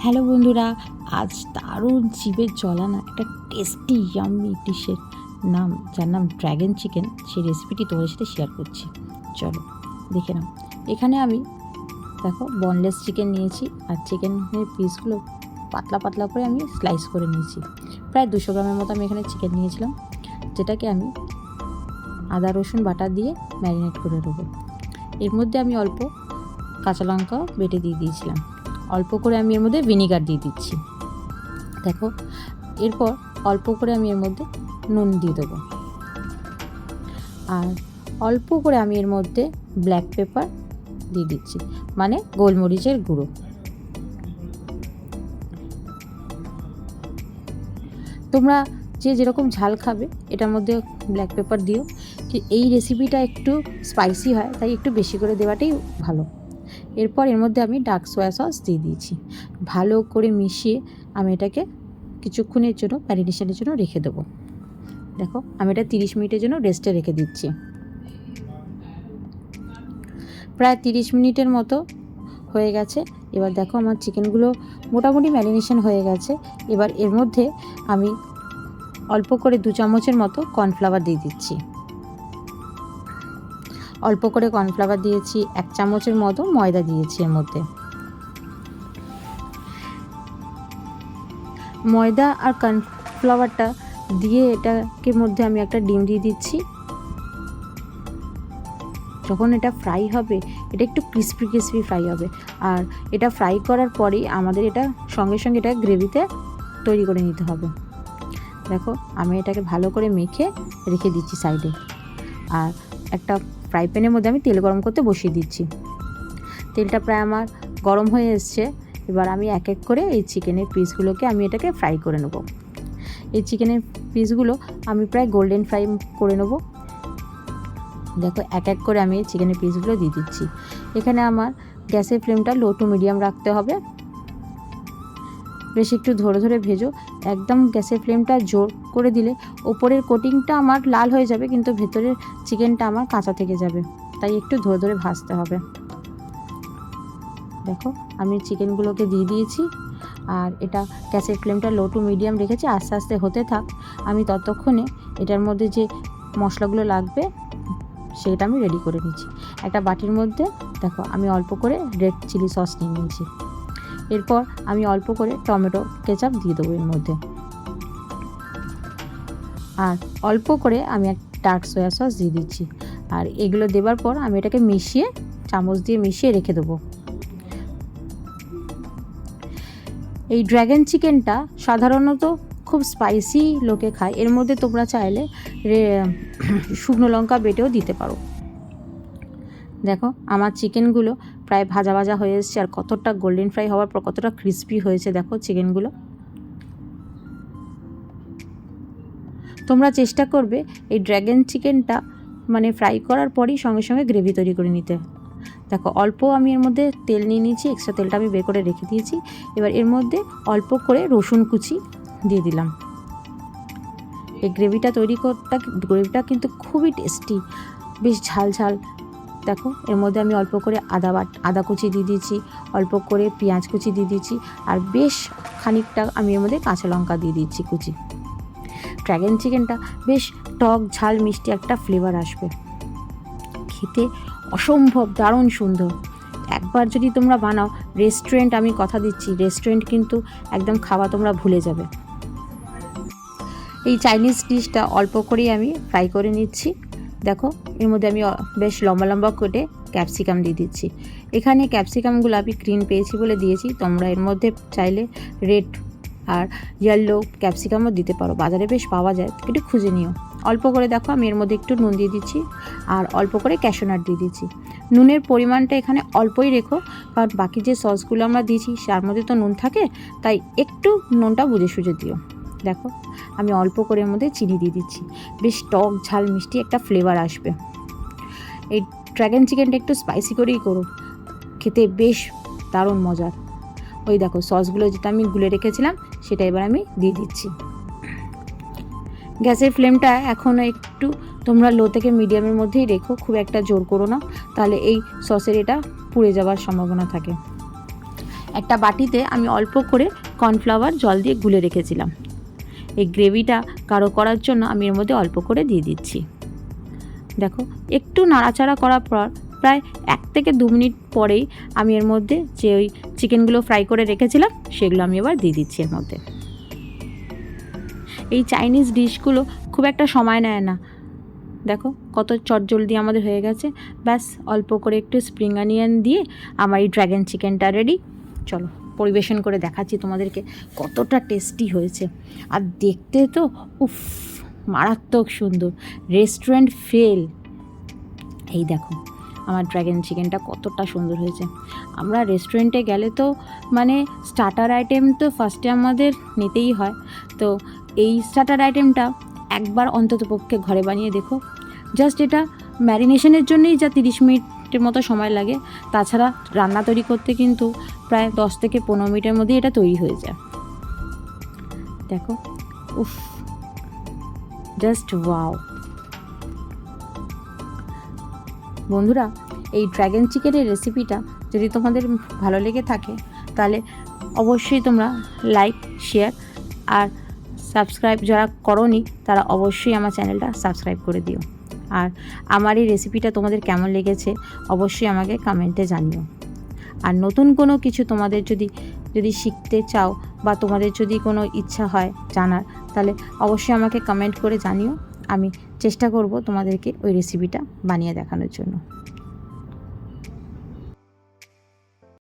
Hello বন্ধুরা, আজ দারুণ জিভে জলা না একটা টেস্টি ইয়াম্মি ডিশের নাম, যার নাম ড্র্যাগন চিকেন, সেই রেসিপিটি তোমাদের সাথে শেয়ার করছি। চলো দেখে নাও। এখানে আমি দেখো বনলেস চিকেন নিয়েছি, আর চিকেনের পিসগুলো পাতলা পাতলা করে আমি স্লাইস করে নিয়েছি। প্রায় 200 গ্রামের মতো আমি এখানে চিকেন নিয়েছিলাম, যেটাকে আমি আদা রসুন বাটা দিয়ে ম্যারিনেট করে দেবো। এর মধ্যে আমি অল্প কাঁচা লঙ্কাও বেটে দিয়ে দিয়েছিলাম। অল্প করে আমি এর মধ্যে ভিনিগার দিয়ে দিচ্ছি। দেখো, এরপর অল্প করে আমি এর মধ্যে নুন দিয়ে দেবো, আর অল্প করে আমি এর মধ্যে ব্ল্যাক পেপার দিয়ে দিচ্ছি, মানে গোলমরিচের গুঁড়ো। তোমরা যে যেরকম ঝাল খাবে এটার মধ্যে ব্ল্যাক পেপার দিও। এই রেসিপিটা একটু স্পাইসি হয়, তাই একটু বেশি করে দেওয়াটাই ভালো। এরপর এর মধ্যে আমি ডার্ক সয়া সস দিয়ে দিয়েছি। ভালো করে মিশিয়ে আমি এটাকে কিছুক্ষণের জন্য ম্যারিনেশনের জন্য রেখে দেবো। দেখো, আমি এটা 30 মিনিটের জন্য রেস্টে রেখে দিচ্ছি। প্রায় 30 মিনিটের মতো হয়ে গেছে। এবার দেখো আমার চিকেনগুলো মোটামুটি ম্যারিনেশন হয়ে গেছে। এবার এর মধ্যে আমি অল্প করে 2 চামচের মতো কর্নফ্লাওয়ার দিয়ে দিচ্ছি। অল্প করে কর্নফ্লাওয়ার দিয়েছি, 1 চামচের মতো ময়দা দিয়েছি এর মধ্যে। ময়দা আর কর্নফ্লাওয়ারটা দিয়ে এটাকে মধ্যে আমি একটা ডিম দিয়ে দিচ্ছি। যখন এটা ফ্রাই হবে, এটা একটু ক্রিস্পি ক্রিস্পি ফ্রাই হবে, আর এটা ফ্রাই করার পরেই আমাদের এটা সঙ্গে সঙ্গে এটা গ্রেভিতে তৈরি করে নিতে হবে। দেখো, আমি এটাকে ভালো করে মেখে রেখে দিচ্ছি সাইডে, আর একটা ফ্রাই প্যানের মধ্যে আমি তেল গরম করতে বসিয়ে দিচ্ছি। তেলটা প্রায় আমার গরম হয়ে এসছে। এবার আমি এক এক করে এই চিকেনের পিসগুলোকে আমি এটাকে ফ্রাই করে নেব। এই চিকেনের পিসগুলো আমি প্রায় গোল্ডেন ফ্রাই করে নেব। দেখো, এক এক করে আমি এই চিকেনের পিসগুলো দিয়ে দিচ্ছি। এখানে আমার গ্যাসের ফ্লেমটা লো টু মিডিয়াম রাখতে হবে। বেশ একটু ধরে ধরে ভেজো। একদম গ্যাসের ফ্লেমটা জোর করে দিলে ওপরের কোটিংটা আমার লাল হয়ে যাবে, কিন্তু ভেতরের চিকেনটা আমার কাঁচা থেকে যাবে, তাই একটু ধরে ধরে ভাজতে হবে। দেখো, আমি চিকেনগুলোকে দিয়ে দিয়েছি, আর এটা গ্যাসের ফ্লেমটা লো টু মিডিয়াম রেখেছি। আস্তে আস্তে হতে থাক, আমি ততক্ষণে এটার মধ্যে যে মশলাগুলো লাগবে সেটা আমি রেডি করে নিচ্ছি। একটা বাটির মধ্যে দেখো আমি অল্প করে রেড চিলি সস নিয়ে নিয়েছি। এরপর আমি অল্প করে টমেটো কেচাপ দিয়ে দেবো এর মধ্যে, আর অল্প করে আমি এক ডার্ক সয়া সস দিয়ে দিচ্ছি। আর এগুলো দেওয়ার পর আমি এটাকে মিশিয়ে, চামচ দিয়ে মিশিয়ে রেখে দেবো। এই ড্র্যাগন চিকেনটা সাধারণত খুব স্পাইসি লোকে খায়। এর মধ্যে তোমরা চাইলে শুকনো লঙ্কা বেটেও দিতে পারো। দেখো, আমার চিকেনগুলো প্রায় ভাজা ভাজা হয়ে এসছে, আর কতটা গোল্ডেন ফ্রাই হওয়ার পর কতটা ক্রিস্পি হয়েছে দেখো চিকেনগুলো। তোমরা চেষ্টা করবে এই ড্র্যাগন চিকেনটা মানে ফ্রাই করার পরই সঙ্গে সঙ্গে গ্রেভি তৈরি করে নিতে। দেখো, অল্প আমি এর মধ্যে তেল নিয়ে নিয়েছি, এক্সট্রা তেলটা আমি বের করে রেখে দিয়েছি। এবার এর মধ্যে অল্প করে রসুন কুচি দিয়ে দিলাম। এই গ্রেভিটা কিন্তু খুবই টেস্টি, বেশ ঝাল ঝাল। দেখো, এর মধ্যে আমি অল্প করে আদা কুচি দিয়ে দিয়েছি, অল্প করে পেঁয়াজ কুচি দিয়ে দিয়েছি, আর বেশ খানিকটা আমি এর মধ্যে কাঁচা লঙ্কা দিয়ে দিচ্ছি কুচি। ড্র্যাগন চিকেনটা বেশ টক ঝাল মিষ্টি একটা ফ্লেভার আসবে, খেতে অসম্ভব দারুণ সুন্দর। একবার যদি তোমরা বানাও, রেস্টুরেন্ট, আমি কথা দিচ্ছি, রেস্টুরেন্ট কিন্তু একদম খাওয়া তোমরা ভুলে যাবে। এই চাইনিজ ডিশটা অল্প করেই আমি ফ্রাই করে নিচ্ছি। দেখো, এর মধ্যে আমি বেশ লম্বা লম্বা কেটে ক্যাপসিকাম দিয়ে দিচ্ছি। এখানে ক্যাপসিকামগুলো আমি গ্রিন পেয়েছি বলে দিয়েছি, তোমরা এর মধ্যে চাইলে রেড আর ইয়েলো ক্যাপসিকামও দিতে পারো, বাজারে বেশ পাওয়া যায়, একটু খুঁজে নিও। অল্প করে দেখো আমি এর মধ্যে একটু নুন দিয়ে দিচ্ছি, আর অল্প করে ক্যাশু নাট দিয়ে দিচ্ছি। নুনের পরিমাণটা এখানে অল্পই রেখো, কারণ বাকি যে সসগুলো আমরা দিয়েছি তার মধ্যে তো নুন থাকে, তাই একটু নুনটা বুঝে সুঝে দিও। দেখো, আমি অল্প করে এর মধ্যে চিনি দিয়ে দিচ্ছি, বেশ টক ঝাল মিষ্টি একটা ফ্লেভার আসবে। এই ড্র্যাগন চিকেনটা একটু স্পাইসি করেই করো, খেতে বেশ দারুণ মজার। ওই দেখো, সসগুলো যেটা আমি গুলে রেখেছিলাম সেটা এবার আমি দিয়ে দিচ্ছি। গ্যাসের ফ্লেমটা এখনও একটু তোমরা লো থেকে মিডিয়ামের মধ্যেই রেখো, খুব একটা জোর করো না, তাহলে এই সসের এটা পুড়ে যাওয়ার সম্ভাবনা থাকে। একটা বাটিতে আমি অল্প করে কর্নফ্লাওয়ার জল দিয়ে গুলে রেখেছিলাম। এই গ্রেভিটা গাঢ় করার জন্য আমি এর মধ্যে অল্প করে দিয়ে দিচ্ছি। দেখো একটু নাড়াচাড়া করার পর প্রায় 1 থেকে 2 মিনিট পরেই আমি এর মধ্যে যে ওই চিকেনগুলো ফ্রাই করে রেখেছিলাম সেগুলো আমি এবার দিয়ে দিচ্ছি এর মধ্যে। এই চাইনিজ ডিশগুলো খুব একটা সময় নেয় না, দেখো কত চটজলদি আমাদের হয়ে গেছে। ব্যাস অল্প করে একটু স্প্রিং অনিয়ন দিয়ে আমার এই ড্র্যাগন চিকেনটা রেডি। চলো পরিবেশন করে দেখাচ্ছি তোমাদেরকে কতটা টেস্টি হয়েছে। আর দেখতে তো উফ মারাত্মক সুন্দর, রেস্টুরেন্ট ফেল। এই দেখো আমার ড্র্যাগন চিকেনটা কতটা সুন্দর হয়েছে। আমরা রেস্টুরেন্টে গেলে তো মানে স্টার্টার আইটেম তো ফার্স্টে আমাদের নিতেই হয়, তো এই স্টার্টার আইটেমটা একবার অন্ততপক্ষে ঘরে বানিয়ে দেখো। জাস্ট এটা ম্যারিনেশনের জন্যই যা 30 মিনিটের মতো সময় লাগে, তাছাড়া রান্না তৈরি করতে কিন্তু প্রায় 10 থেকে 15 মিনিটের মধ্যেই এটা তৈরি হয়ে যায়। দেখো উফ জাস্ট ওয়াও। বন্ধুরা, এই ড্র্যাগন চিকেনের রেসিপিটা যদি তোমাদের ভালো লেগে থাকে তাহলে অবশ্যই তোমরা লাইক, শেয়ার আর সাবস্ক্রাইব যারা করোনি তারা অবশ্যই আমার চ্যানেলটা সাবস্ক্রাইব করে দিও। আর আমার এই রেসিপিটা তোমাদের কেমন লেগেছে অবশ্যই আমাকে কমেন্টে জানিও। আর নতুন কোনো কিছু তোমাদের যদি শিখতে চাও বা তোমাদের যদি কোনো ইচ্ছা হয় জানার, তাহলে অবশ্যই আমাকে কমেন্ট করে জানিও। আমি চেষ্টা করব তোমাদেরকে ওই রেসিপিটা বানিয়ে দেখানোর জন্য।